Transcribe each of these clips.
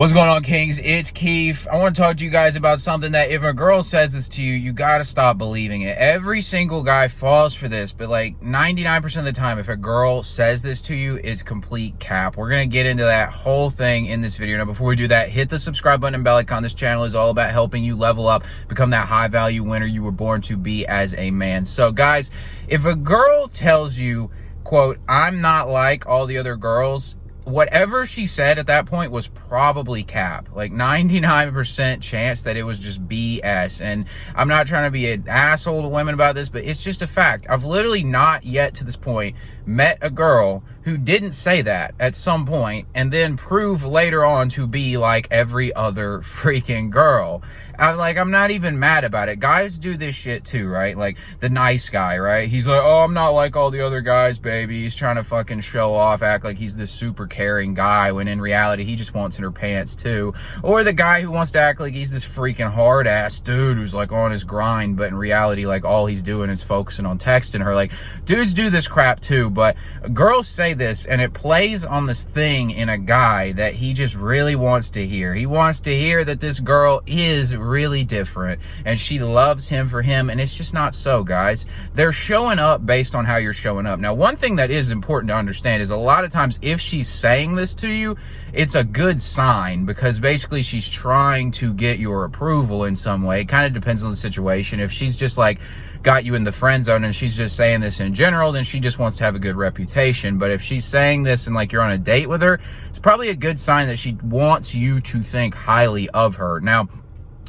What's going on, Kings? It's Keefe. I want to talk to you guys about something that if a girl says this to you, you got to stop believing it. Every single guy falls for this, but like 99% of the time, if a girl says this to you, it's complete cap. We're going to get into that whole thing in this video. Now, before we do that, hit the subscribe button and bell icon. This channel is all about helping you level up, become that high value winner you were born to be as a man. So guys, if a girl tells you, quote, "I'm not like all the other girls," whatever she said at that point was probably cap. Like 99% chance that it was just BS. And I'm not trying to be an asshole to women about this, but it's just a fact. I've literally not yet to this point met a girl who didn't say that at some point and then prove later on to be like every other freaking girl. I'm not even mad about it. Guys do this shit too, right? Like the nice guy, right? He's like, "Oh, I'm not like all the other guys, baby." He's trying to fucking show off, act like he's this super caring guy when in reality he just wants in her pants too. Or the guy who wants to act like he's this freaking hard ass dude who's like on his grind, but in reality like all he's doing is focusing on texting her. Like dudes do this crap too, but girls say this and it plays on this thing in a guy that he just really wants to hear. He wants to hear that this girl is really different and she loves him for him, and it's just not so, guys. They're showing up based on how you're showing up. Now, one thing that is important to understand is a lot of times if she's saying this to you, it's a good sign because basically she's trying to get your approval in some way. It kind of depends on the situation. If she's just like got you in the friend zone and she's just saying this in general, then she just wants to have a good reputation. But if she's saying this and like you're on a date with her, it's probably a good sign that she wants you to think highly of her. Now,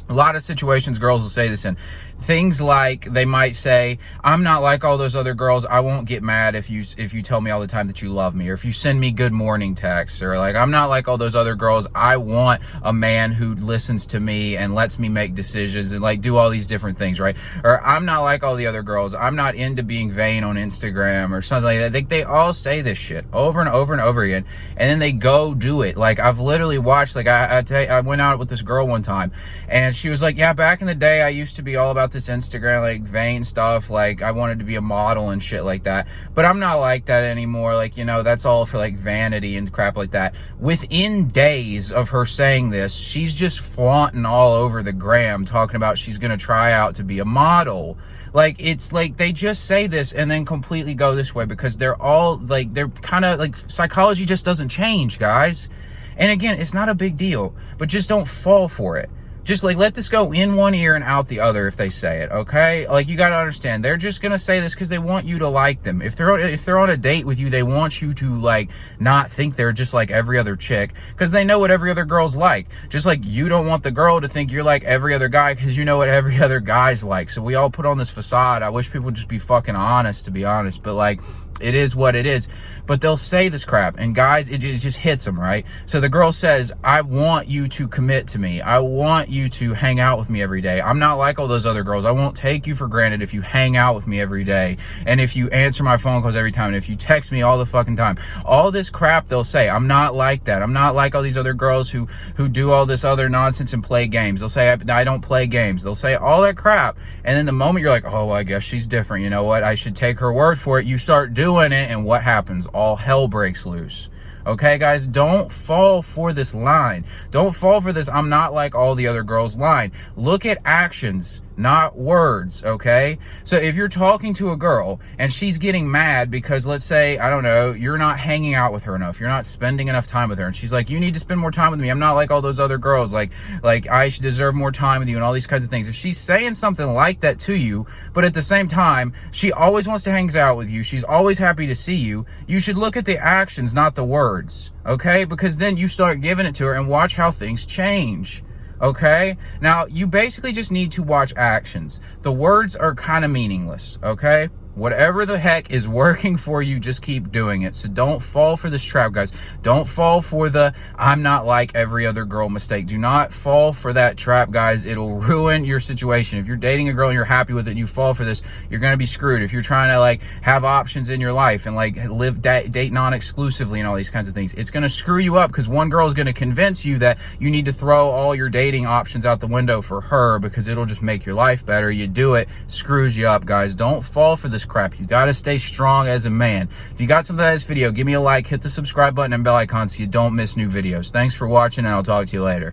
a lot of situations girls will say this in. Things like they might say, "I'm not like all those other girls. I won't get mad if you tell me all the time that you love me," or if you send me good morning texts, or like, "I'm not like all those other girls. I want a man who listens to me and lets me make decisions and like do all these different things," right? Or, "I'm not like all the other girls. I'm not into being vain on Instagram," or something like that. They all say this shit over and over and over again, and then they go do it. Like I've literally watched, like I went out with this girl one time and she was like, "Yeah, back in the day I used to be all about this Instagram like vain stuff, like I wanted to be a model and shit like that, but I'm not like that anymore. Like, you know, that's all for like vanity and crap like that." Within days of her saying this, she's just flaunting all over the gram talking about she's gonna try out to be a model. Like, it's like they just say this and then completely go this way because they're all like, they're kind of like, psychology just doesn't change, guys. And again, it's not a big deal, but just don't fall for it. Just like let this go in one ear and out the other if they say it, okay? Like you gotta understand, they're just gonna say this because they want you to like them. If they're on a date with you, they want you to like not think they're just like every other chick because they know what every other girl's like. Just like you don't want the girl to think you're like every other guy because you know what every other guy's like. So we all put on this facade. I wish people would just be fucking honest, to be honest, but like it is what it is. But they'll say this crap and guys, it just hits them, right? So the girl says, "I want you to commit to me. I want you to hang out with me every day. I'm not like all those other girls. I won't take you for granted if you hang out with me every day. And if you answer my phone calls every time. And if you text me all the fucking time." All this crap they'll say. "I'm not like that. I'm not like all these other girls who do all this other nonsense and play games." They'll say, I don't play games." They'll say all that crap. And then the moment you're like, "Oh, I guess she's different. You know what? I should take her word for it." You start doing it and what happens? All hell breaks loose. Okay, guys, don't fall for this line. Don't fall for this "I'm not like all the other girls" line. Look at actions, not words, okay? So if you're talking to a girl and she's getting mad because, let's say, I don't know, you're not hanging out with her enough, you're not spending enough time with her, and she's like, "You need to spend more time with me. I'm not like all those other girls. Like I should deserve more time with you," and all these kinds of things. If she's saying something like that to you, but at the same time, she always wants to hang out with you, she's always happy to see you, you should look at the actions, not the words, okay? Because then you start giving it to her and watch how things change. Okay, now you basically just need to watch actions. The words are kind of meaningless, okay? Whatever the heck is working for you, just keep doing it. So don't fall for this trap, guys. Don't fall for the "I'm not like every other girl" mistake. Do not fall for that trap, guys. It'll ruin your situation. If you're dating a girl and you're happy with it and you fall for this, you're going to be screwed. If you're trying to like have options in your life and like date non-exclusively and all these kinds of things, it's going to screw you up because one girl is going to convince you that you need to throw all your dating options out the window for her because it'll just make your life better. You do it, screws you up, guys. Don't fall for this this crap. You got to stay strong as a man. If you got something out of this video, give me a like, hit the subscribe button and bell icon so you don't miss new videos. Thanks for watching, and I'll talk to you later.